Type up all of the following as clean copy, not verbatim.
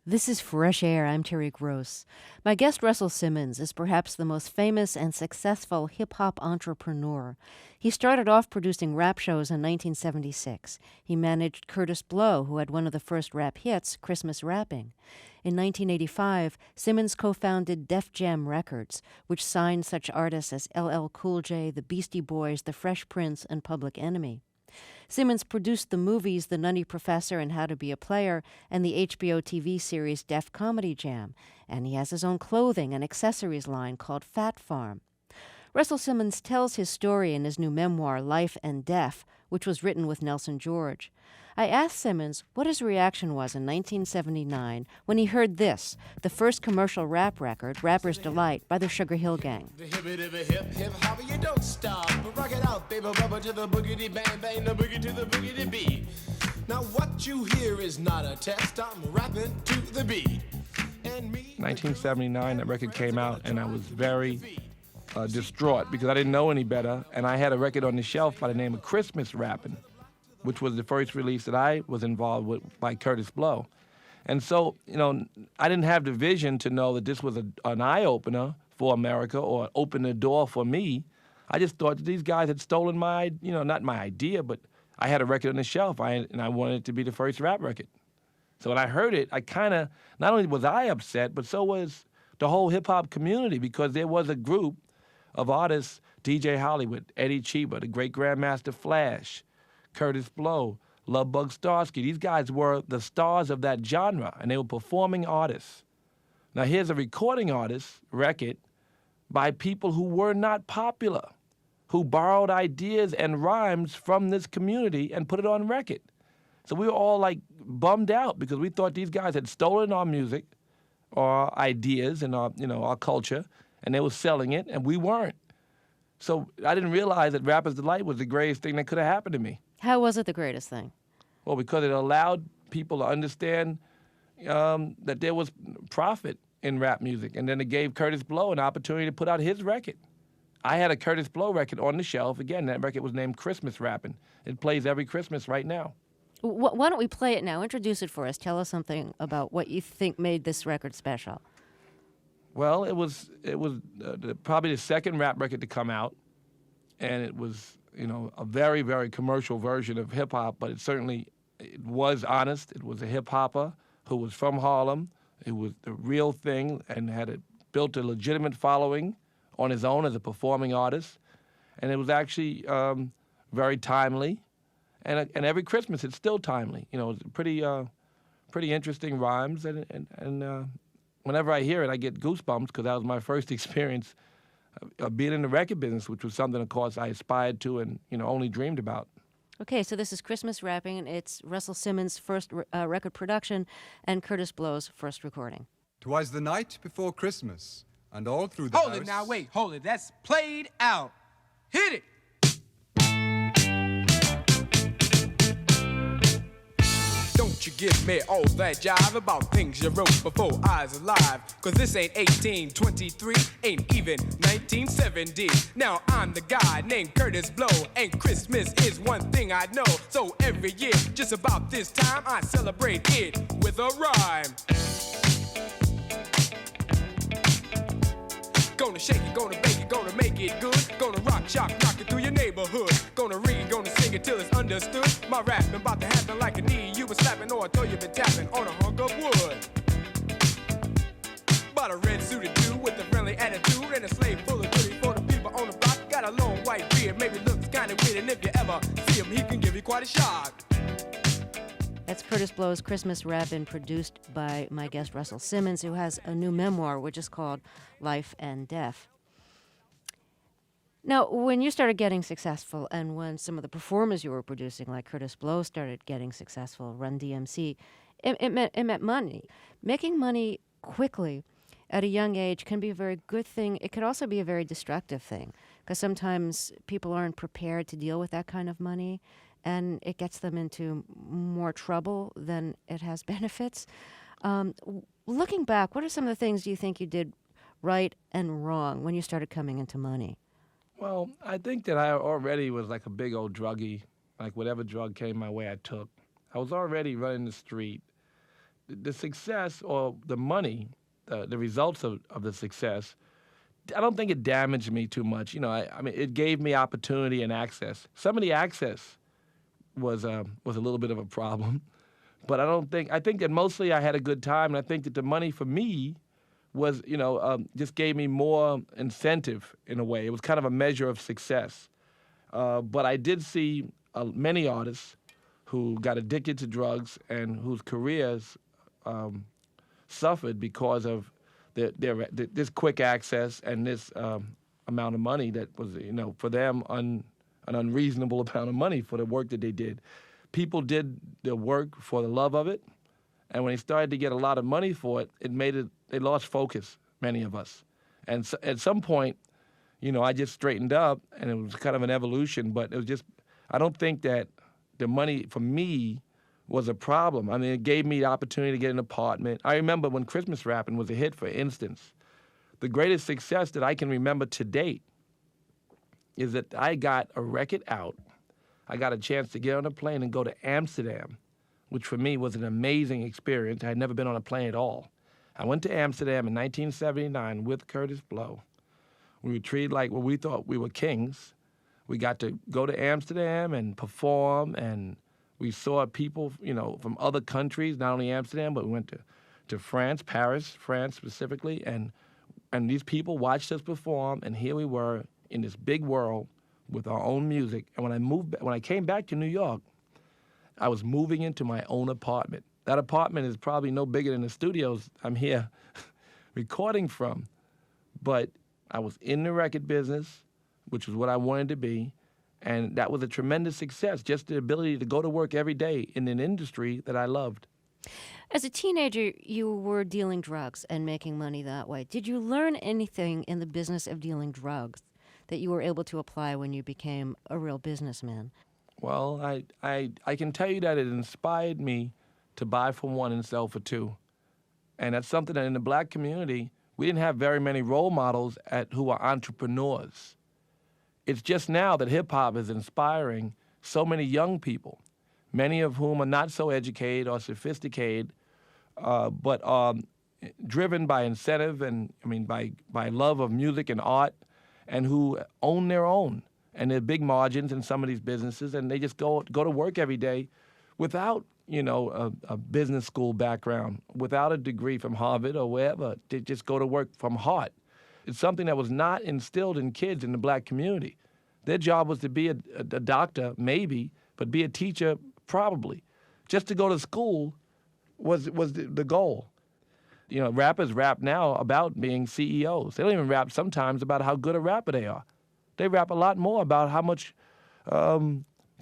This is Fresh Air. I'm Terry Gross. My guest, Russell Simmons, is perhaps the most famous and successful hip-hop entrepreneur. He started off producing rap shows in 1976. He managed Curtis Blow, who had one of the first rap hits, Christmas Rapping. In 1985, Simmons co-founded Def Jam Records, which signed such artists as LL Cool J, the Beastie Boys, the Fresh Prince, and Public Enemy. Simmons produced the movies The Nutty Professor and How to Be a Player and the HBO TV series Def Comedy Jam, and he has his own clothing and accessories line called Phat Farm. Russell Simmons tells his story in his new memoir, Life and Def, which was written with Nelson George. I asked Simmons what his reaction was in 1979 when he heard this, the first commercial rap record, Rapper's Delight, by the Sugar Hill Gang. The hip, hopper, you don't stop. Rock it out, baby, rubber to the boogity bang, bang, the boogie to the boogity beat. Now what you hear is not a test, I'm rapping to the beat. 1979, that record came out, and I was very distraught because I didn't know any better, and I had a record on the shelf by the name of Christmas Rapping, which was the first release that I was involved with by Curtis Blow. And so, I didn't have the vision to know that this was an eye-opener for America or open the door for me. I just thought that these guys had stolen my, not my idea, but I had a record on the shelf, and I wanted it to be the first rap record. So when I heard it, I kind of, not only was I upset, but so was the whole hip-hop community, because there was a group of artists, DJ Hollywood, Eddie Chiba, the great Grandmaster Flash, Curtis Blow, Lovebug Starsky. These guys were the stars of that genre, and they were performing artists. Now here's a recording artist record by people who were not popular, who borrowed ideas and rhymes from this community and put it on record. So we were all like bummed out because we thought these guys had stolen our music, our ideas, and our culture, and they were selling it, and we weren't. So I didn't realize that Rapper's Delight was the greatest thing that could have happened to me. How was it the greatest thing? Well, because it allowed people to understand that there was profit in rap music, and then it gave Curtis Blow an opportunity to put out his record. I had a Curtis Blow record on the shelf. Again, that record was named Christmas Rapping. It plays every Christmas right now. Why don't we play it now? Introduce it for us. Tell us something about what you think made this record special. Well, it was probably the second rap record to come out, and it was a very, very commercial version of hip hop, but it was honest. It was a hip hopper who was from Harlem. It was the real thing and had built a legitimate following on his own as a performing artist, and it was actually very timely. And every Christmas it's still timely. It's pretty interesting rhymes, and whenever I hear it, I get goosebumps because that was my first experience of being in the record business, which was something, of course, I aspired to and only dreamed about. Okay, so this is Christmas Rapping, and it's Russell Simmons' first record production and Curtis Blow's first recording. 'Twas the night before Christmas, and all through the house... Hold it now, wait, hold it. That's played out. Hit it! Don't you give me all that jive about things you wrote before I was alive. Cause this ain't 1823, ain't even 1970. Now I'm the guy named Curtis Blow, and Christmas is one thing I know. So every year, just about this time, I celebrate it with a rhyme. Gonna shake it, gonna bake it, gonna make it good. Gonna rock it through your neighborhood. Gonna read, gonna sing it till it's understood. My rap been about to happen like a knee you been slapping, or I told you been tapping on a hunk of wood. Bought a red suited dude with a friendly attitude and a slave full of goodies for the people on the block. Got a long white beard, maybe looks kinda weird, and if you ever see him, he can give you quite a shock. That's Curtis Blow's Christmas Rappin', produced by my guest Russell Simmons, who has a new memoir which is called Life and Def. Now, when you started getting successful and when some of the performers you were producing, like Curtis Blow, started getting successful, Run-D.M.C, it meant money. Making money quickly at a young age can be a very good thing. It could also be a very destructive thing, because sometimes people aren't prepared to deal with that kind of money, and it gets them into more trouble than it has benefits. Looking back, what are some of the things you think you did right and wrong when you started coming into money? Well, I think that I already was like a big old druggie. Like whatever drug came my way, I took. I was already running the street. the success or the money, the results of the success, I don't think it damaged me too much. I mean, it gave me opportunity and access. Some of the access was a little bit of a problem, but I think that mostly I had a good time, and I think that the money for me was, just gave me more incentive in a way. It was kind of a measure of success. But I did see many artists who got addicted to drugs and whose careers suffered because of this quick access and this amount of money that was, for them an unreasonable amount of money for the work that they did. People did the work for the love of it, and when they started to get a lot of money for it, they lost focus, many of us. And so, at some point, I just straightened up, and it was kind of an evolution, but it was just, I don't think that the money for me was a problem. I mean, it gave me the opportunity to get an apartment. I remember when Christmas Rapping was a hit, for instance. The greatest success that I can remember to date is that I got a record out. I got a chance to get on a plane and go to Amsterdam, which for me was an amazing experience. I had never been on a plane at all. I went to Amsterdam in 1979 with Curtis Blow. We were treated like we thought we were kings. We got to go to Amsterdam and perform, and we saw people, from other countries, not only Amsterdam, but we went to France, Paris, France specifically, and these people watched us perform, and here we were in this big world with our own music. And when I came back to New York, I was moving into my own apartment. That apartment is probably no bigger than the studios I'm here recording from, but I was in the record business, which was what I wanted to be, and that was a tremendous success, just the ability to go to work every day in an industry that I loved. As a teenager, you were dealing drugs and making money that way. Did you learn anything in the business of dealing drugs that you were able to apply when you became a real businessman? Well, I can tell you that it inspired me to buy for one and sell for two. And that's something that in the black community, we didn't have very many role models who are entrepreneurs. It's just now that hip-hop is inspiring so many young people, many of whom are not so educated or sophisticated, but are driven by incentive and, by love of music and art, and who own their own. And there are big margins in some of these businesses, and they just go to work every day without, a business school background, without a degree from Harvard or wherever. They just go to work from heart. It's something that was not instilled in kids in the black community. Their job was to be a doctor, maybe, but be a teacher, probably. Just to go to school was the goal. Rappers rap now about being CEOs. They don't even rap sometimes about how good a rapper they are. They rap a lot more about how much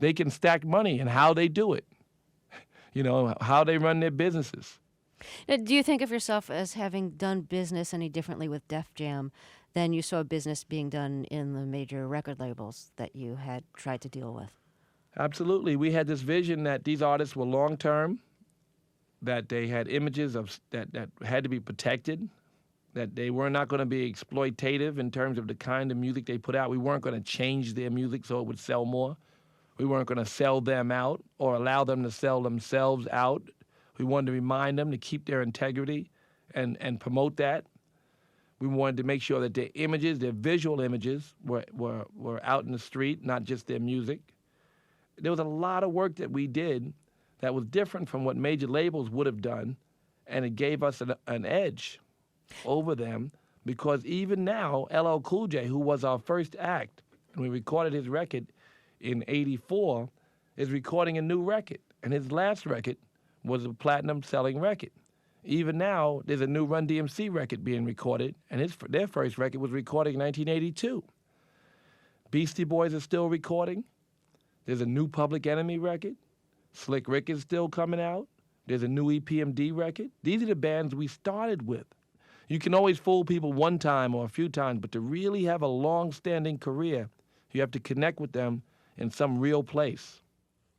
they can stack money and how they do it. How they run their businesses. Now, do you think of yourself as having done business any differently with Def Jam than you saw business being done in the major record labels that you had tried to deal with? Absolutely. We had this vision that these artists were long-term, that they had images that had to be protected, that they were not going to be exploitative in terms of the kind of music they put out. We weren't going to change their music so it would sell more. We weren't going to sell them out or allow them to sell themselves out. We wanted to remind them to keep their integrity and promote that. We wanted to make sure that their images, their visual images, were out in the street, not just their music. There was a lot of work that we did that was different from what major labels would have done, and it gave us an edge over them, because even now, LL Cool J, who was our first act, and we recorded his record in '84, is recording a new record, and his last record was a platinum-selling record. Even now, there's a new Run-D.M.C. record being recorded, and their first record was recorded in 1982. Beastie Boys are still recording. There's a new Public Enemy record. Slick Rick is still coming out. There's a new EPMD record. These are the bands we started with. You can always fool people one time or a few times, but to really have a long-standing career, you have to connect with them in some real place.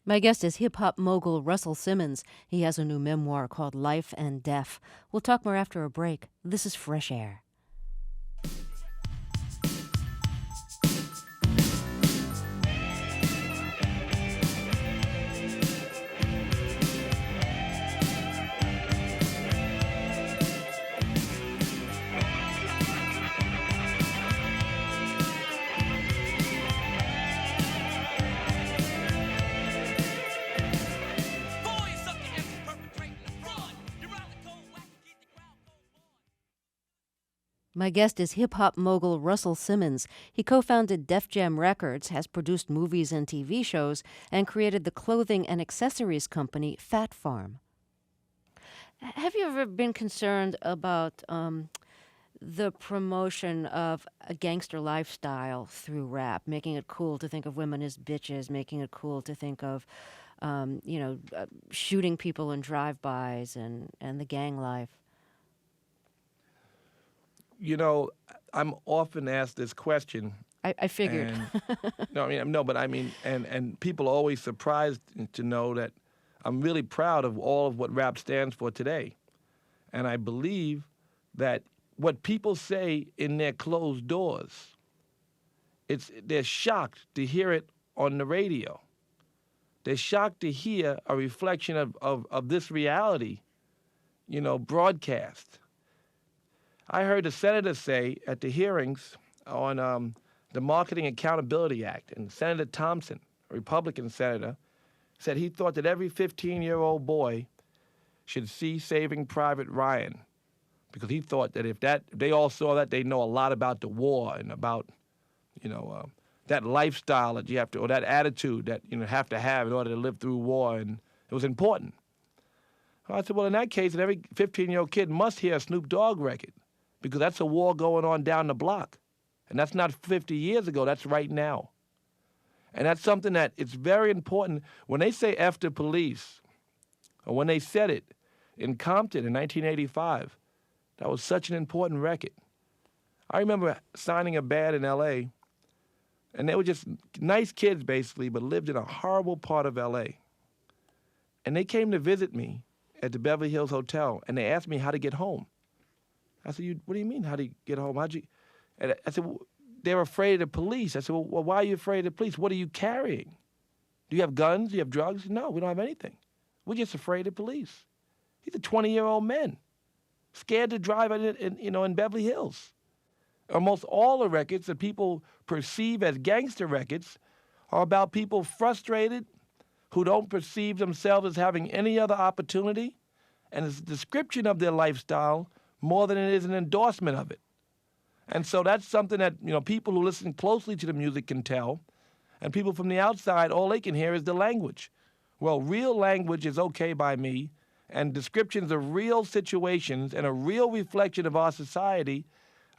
My guest is hip-hop mogul Russell Simmons. He has a new memoir called Life and Deaf. We'll talk more after a break. This is Fresh Air. My guest is hip-hop mogul Russell Simmons. He co-founded Def Jam Records, has produced movies and TV shows, and created the clothing and accessories company Phat Farm. Have you ever been concerned about the promotion of a gangster lifestyle through rap, making it cool to think of women as bitches, making it cool to think of, shooting people in drive-bys and the gang life? You know, I'm often asked this question. I figured. And people are always surprised to know that I'm really proud of all of what rap stands for today. And I believe that what people say in their closed doors, they're shocked to hear it on the radio. They're shocked to hear a reflection of this reality, broadcast. I heard the senator say at the hearings on the Marketing Accountability Act, and Senator Thompson, a Republican senator, said he thought that every 15-year-old boy should see Saving Private Ryan, because he thought that if they all saw that, they'd know a lot about the war and about, that lifestyle that you have to, or that attitude that you have to have in order to live through war, and it was important. I said, well, in that case, every 15-year-old kid must hear a Snoop Dogg record, because that's a war going on down the block. And that's not 50 years ago, that's right now. And that's something that it's very important. When they say F the police, or when they said it in Compton in 1985, that was such an important record. I remember signing a band in L.A., and they were just nice kids, basically, but lived in a horrible part of L.A. And they came to visit me at the Beverly Hills Hotel, and they asked me how to get home. I said, what do you mean, how do you get home? And I said, well, they're afraid of the police. I said, well, why are you afraid of the police? What are you carrying? Do you have guns? Do you have drugs? No, we don't have anything. We're just afraid of police. These are 20-year-old men, scared to drive in Beverly Hills. Almost all the records that people perceive as gangster records are about people frustrated who don't perceive themselves as having any other opportunity, and it's a description of their lifestyle more than it is an endorsement of it. And so that's something that, people who listen closely to the music can tell, and people from the outside, all they can hear is the language. Well, real language is okay by me, and descriptions of real situations and a real reflection of our society,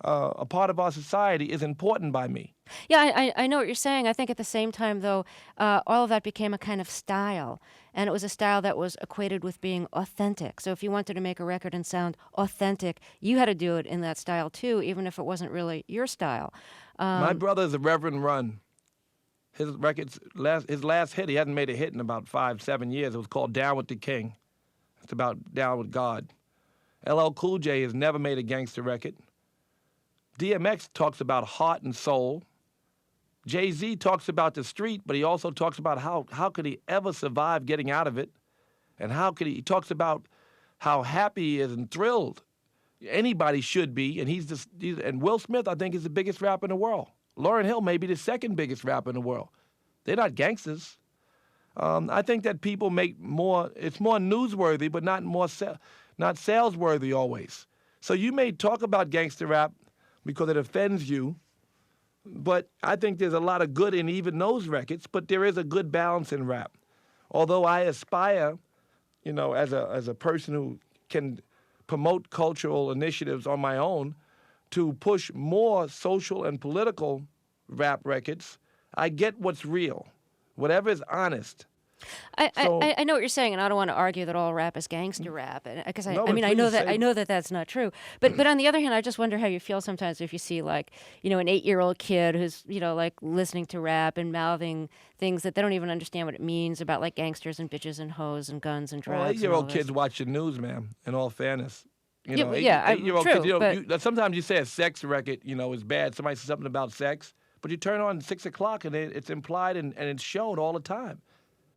a part of our society, is important by me. Yeah, I know what you're saying. I think at the same time, though, all of that became a kind of style, and it was a style that was equated with being authentic. So if you wanted to make a record and sound authentic, you had to do it in that style, too, even if it wasn't really your style. My brother is a Reverend Run. His last hit, he hadn't made a hit in about 5-7 years. It was called Down with the King. It's about down with God. LL Cool J has never made a gangster record. DMX talks about heart and soul. Jay-Z talks about the street, but he also talks about how could he ever survive getting out of it, and he talks about how happy he is and thrilled. Anybody should be, and and Will Smith, I think, is the biggest rapper in the world. Lauryn Hill may be the second biggest rapper in the world. They're not gangsters. I think that people make it's more newsworthy, but not salesworthy always. So you may talk about gangster rap because it offends you, but I think there's a lot of good in even those records, but there is a good balance in rap. Although I aspire, as a person who can promote cultural initiatives on my own, to push more social and political rap records, I get what's real, whatever is honest. I know what you're saying, and I don't want to argue that all rap is gangster rap, because I know that that's not true. But on the other hand, I just wonder how you feel sometimes if you see an 8-year-old kid who's listening to rap and mouthing things that they don't even understand what it means about gangsters and bitches and hoes and guns and drugs. Well, 8-year-old kids watch the news, ma'am. In all fairness, true, kids. Sometimes you say a sex record, is bad. Somebody says something about sex, but you turn on 6 o'clock and it's implied and it's shown all the time.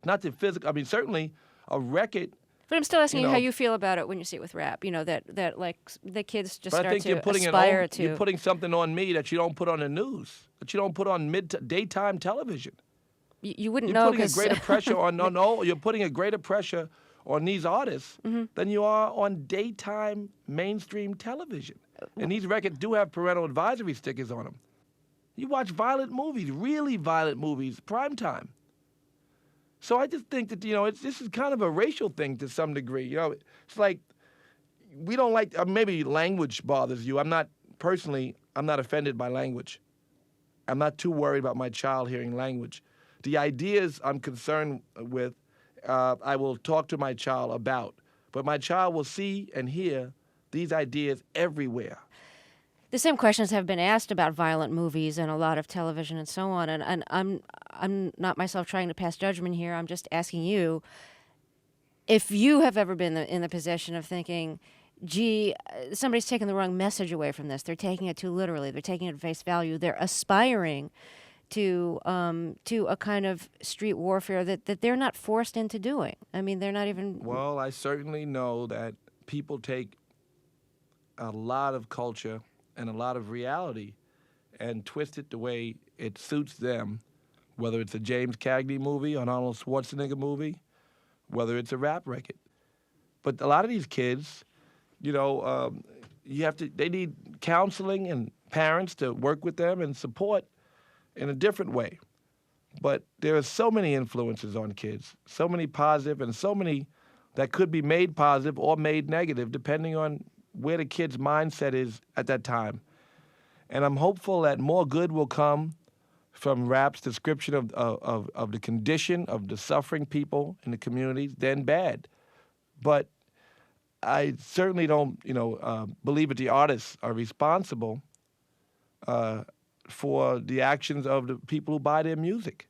Not the physical. I mean, certainly a record. But I'm still asking you how you feel about it when you see it with rap. That the kids just start to aspire to. You're putting something on me that you don't put on the news, that you don't put on daytime television. You wouldn't know because you're putting a greater pressure on. You're putting a greater pressure on these artists than you are on daytime mainstream television. And these records do have parental advisory stickers on them. You watch violent movies, really violent movies, prime time. So I just think that, this is kind of a racial thing to some degree. It's like we don't like, maybe language bothers you. I'm not offended by language. I'm not too worried about my child hearing language. The ideas I'm concerned with, I will talk to my child about. But my child will see and hear these ideas everywhere. The same questions have been asked about violent movies and a lot of television and so on. And I'm not myself trying to pass judgment here. I'm just asking you if you have ever been in the position of thinking, gee, somebody's taking the wrong message away from this. They're taking it too literally. They're taking it at face value. They're aspiring to a kind of street warfare that they're not forced into doing. I mean, they're not even... Well, I certainly know that people take a lot of culture and a lot of reality and twist it the way it suits them, whether it's a James Cagney movie, an Arnold Schwarzenegger movie, whether it's a rap record. But a lot of these kids, they need counseling and parents to work with them and support in a different way. But there are so many influences on kids, so many positive and so many that could be made positive or made negative, depending on where the kid's mindset is at that time. And I'm hopeful that more good will come from rap's description of the condition of the suffering people in the communities than bad. But I certainly don't, believe that the artists are responsible for the actions of the people who buy their music.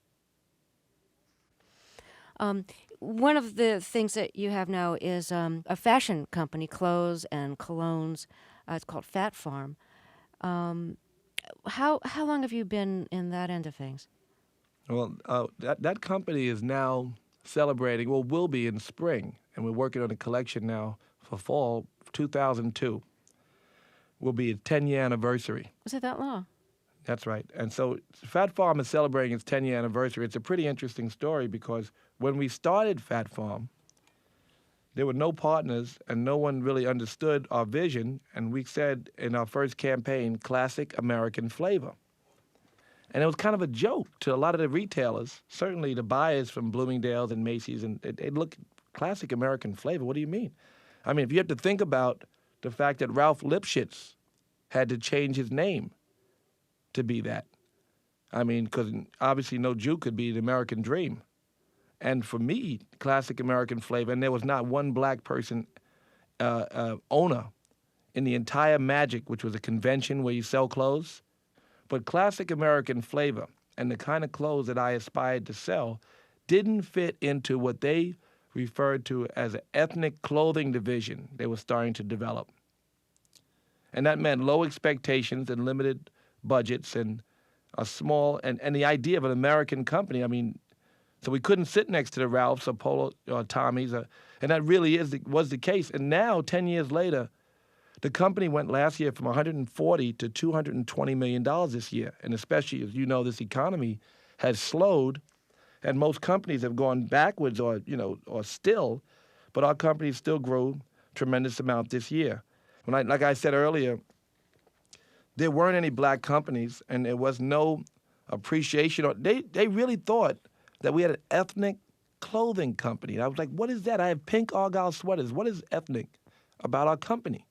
One of the things that you have now is a fashion company, clothes and colognes. It's called Phat Farm. How long have you been in that end of things? Well, that company is now celebrating, will be in spring, and we're working on a collection now for fall 2002. Will be a 10-year anniversary. Was it that long? That's right. And so Phat Farm is celebrating its 10-year anniversary. It's a pretty interesting story because when we started Phat Farm, there were no partners and no one really understood our vision. And we said in our first campaign, classic American flavor. And it was kind of a joke to a lot of the retailers, certainly the buyers from Bloomingdale's and Macy's, and they look, classic American flavor, what do you mean? I mean, if you have to think about the fact that Ralph Lipschitz had to change his name to be that. I mean, because obviously no Jew could be the American dream. And for me, classic American flavor, and there was not one black person owner in the entire Magic, which was a convention where you sell clothes. But classic American flavor and the kind of clothes that I aspired to sell didn't fit into what they referred to as an ethnic clothing division they were starting to develop. And that meant low expectations and limited budgets and a small, and the idea of an American company. I mean, so we couldn't sit next to the Ralphs or Polo or Tommy's, and that really was the case. And now, 10 years later, the company went last year from $140 to $220 million this year. And especially, as you know, this economy has slowed, and most companies have gone backwards or still, but our company still grew tremendous amount this year. Like I said earlier, there weren't any black companies, and there was no appreciation. They really thought that we had an ethnic clothing company. And I was like, what is that? I have pink Argyle sweaters. What is ethnic about our company?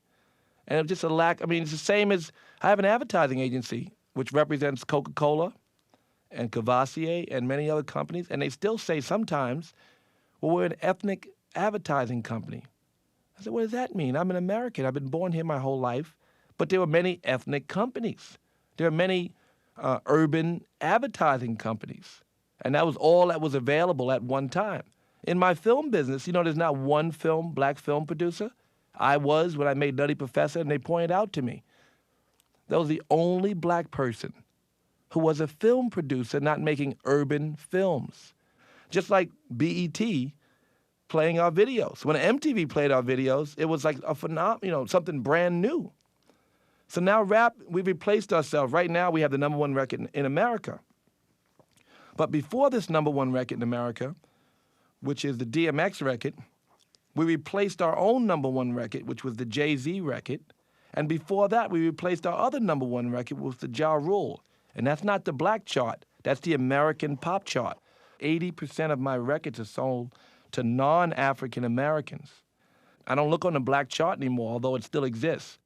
And it was just a lack. I mean, it's the same as I have an advertising agency, which represents Coca-Cola and Cavassier and many other companies, and they still say sometimes, well, we're an ethnic advertising company. I said, what does that mean? I'm an American. I've been born here my whole life. But there were many ethnic companies. There are many urban advertising companies. And that was all that was available at one time. In my film business, there's not one black film producer. I was when I made Nutty Professor, and they pointed out to me that was the only black person who was a film producer not making urban films. Just like BET playing our videos. When MTV played our videos, it was like a phenomenon, something brand new. So now rap, we've replaced ourselves. Right now, we have the number one record in America. But before this number one record in America, which is the DMX record, we replaced our own number one record, which was the Jay-Z record, And before that, we replaced our other number one record with the Ja Rule. And that's not the black chart. That's the American pop chart. 80% of my records are sold to non-African Americans. I don't look on the black chart anymore, although it still exists.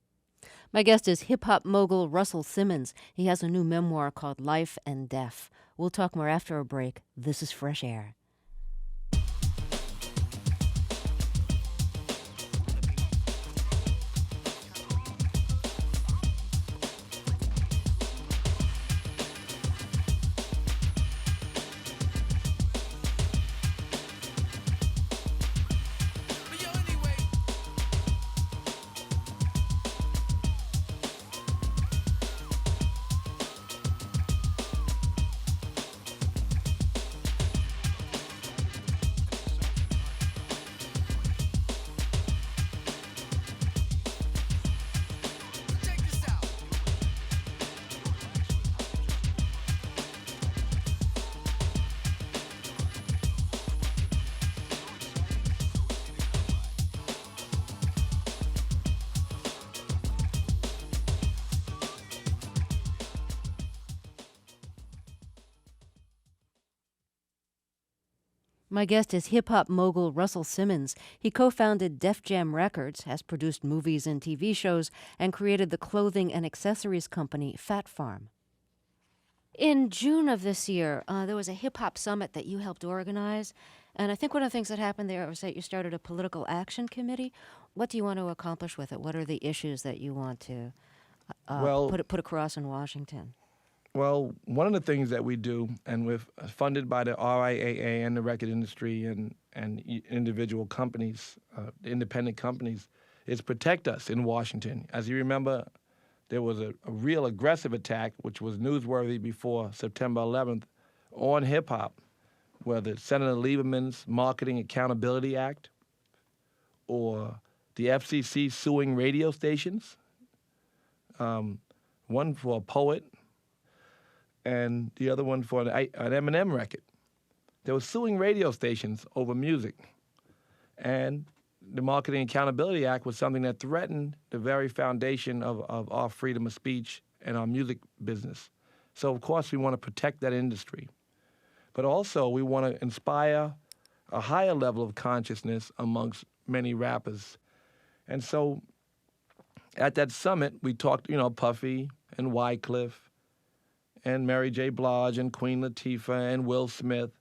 My guest is hip-hop mogul Russell Simmons. He has a new memoir called Life and Deaf. We'll talk more after a break. This is Fresh Air. My guest is hip-hop mogul Russell Simmons. He co-founded Def Jam Records, has produced movies and TV shows, and created the clothing and accessories company Phat Farm. In June of this year, there was a hip-hop summit that you helped organize, and I think one of the things that happened there was that you started a political action committee. What do you want to accomplish with it? What are the issues that you want to put across in Washington? Well, one of the things that we do, and we're funded by the RIAA and the record industry and individual companies, independent companies, is protect us in Washington. As you remember, there was a real aggressive attack, which was newsworthy before September 11th, on hip-hop, whether it's Senator Lieberman's Marketing Accountability Act or the FCC suing radio stations, one for a poet, and the other one for an Eminem record. They were suing radio stations over music. And the Marketing Accountability Act was something that threatened the very foundation of our freedom of speech and our music business. So, of course, we want to protect that industry. But also, we want to inspire a higher level of consciousness amongst many rappers. And so, at that summit, we talked, Puffy and Wycliffe, and Mary J. Blige and Queen Latifah and Will Smith,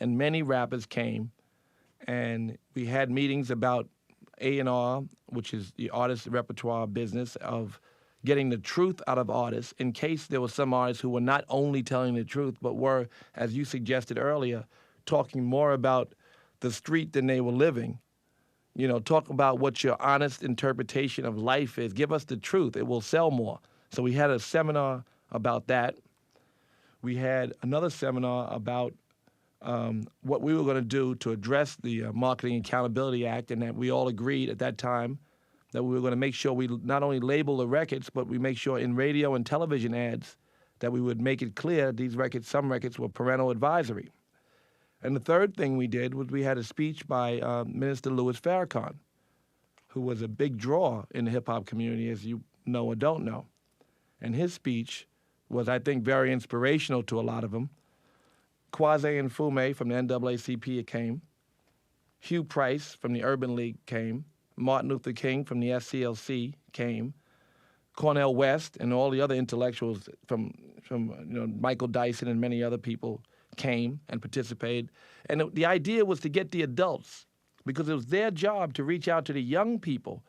and many rappers came, and we had meetings about A&R, which is the artist repertoire business of getting the truth out of artists in case there were some artists who were not only telling the truth, but were, as you suggested earlier, talking more about the street than they were living. Talk about what your honest interpretation of life is. Give us the truth. It will sell more. So we had a seminar about that. We had another seminar about what we were going to do to address the Marketing Accountability Act, and that we all agreed at that time that we were going to make sure we not only label the records, but we make sure in radio and television ads that we would make it clear these records, some records were parental advisory. And the third thing we did was we had a speech by Minister Louis Farrakhan, who was a big draw in the hip-hop community, as you know or don't know. And his speech was, I think, very inspirational to a lot of them. Kwame and Fume from the NAACP came. Hugh Price from the Urban League came. Martin Luther King from the SCLC came. Cornel West and all the other intellectuals from Michael Dyson and many other people came and participated. And the idea was to get the adults, because it was their job to reach out to the young people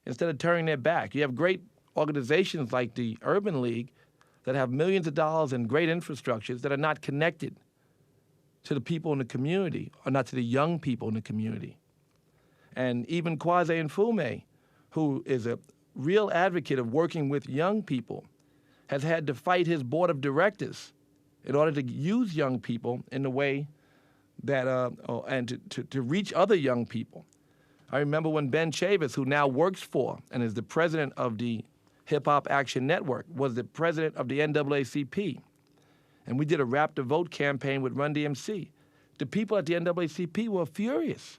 instead of turning their back. You have great organizations like the Urban League that have millions of dollars and great infrastructures that are not connected to the people in the community, or not to the young people in the community. And even Kwame and Fume, who is a real advocate of working with young people, has had to fight his board of directors in order to use young people in the way that, and to reach other young people. I remember when Ben Chavis, who now works for and is the president of the Hip Hop Action Network, was the president of the NAACP. And we did a Rap the Vote campaign with Run-D.M.C. The people at the NAACP were furious.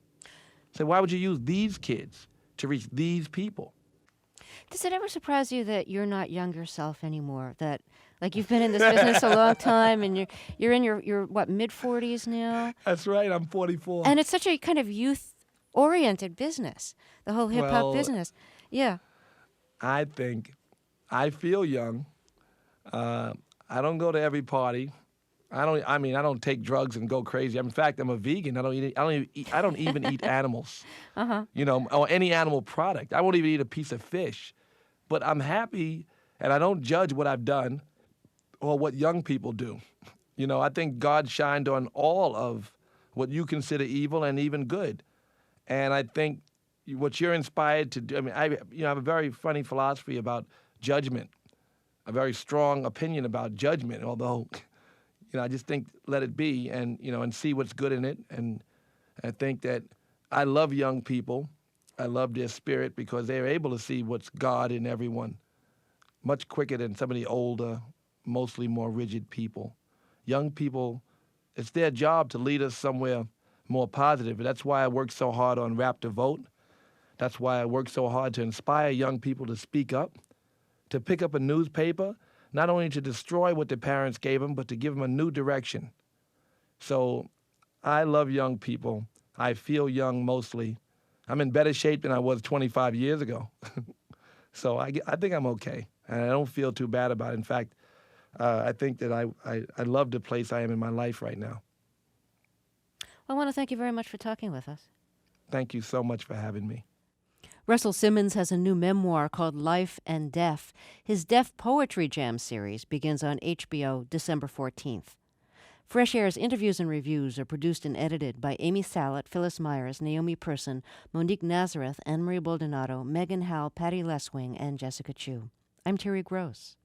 So why would you use these kids to reach these people? Does it ever surprise you that you're not young yourself anymore? That like you've been in this business a long time, and you're in your what, mid-40s now, That's right. I'm 44. and it's such a kind of youth-oriented business, the whole hip hop Well, business. Yeah. I think I feel young. I don't go to every party. I mean, I don't take drugs and go crazy. In fact, I'm a vegan. I don't even eat animals. You know, or any animal product. I won't even eat a piece of fish. But I'm happy, and I don't judge what I've done or what young people do. You know, I think God shined on all of what you consider evil and even good. And I think what you're inspired to do, I mean, I have a very funny philosophy about judgment, a very strong opinion about judgment, although, you know, I just think let it be and, you know, and see what's good in it. And I think that I love young people. I love their spirit because they're able to see what's God in everyone much quicker than some of the older, mostly more rigid people. Young people, it's their job to lead us somewhere more positive. That's why I work so hard on Rap to Vote. That's why I work so hard to inspire young people to speak up, to pick up a newspaper, not only to destroy what their parents gave them, but to give them a new direction. So I love young people. I feel young mostly. I'm in better shape than I was 25 years ago. So I think I'm okay, and I don't feel too bad about it. In fact, I think that I love the place I am in my life right now. I want to thank you very much for talking with us. Thank you so much for having me. Russell Simmons has a new memoir called Life and Deaf. His Deaf Poetry Jam series begins on HBO December 14th. Fresh Air's interviews and reviews are produced and edited by Amy Salet, Phyllis Myers, Naomi Person, Monique Nazareth, Anne-Marie Baldonado, Megan Howe, Patty Leswing, and Jessica Chu. I'm Terry Gross.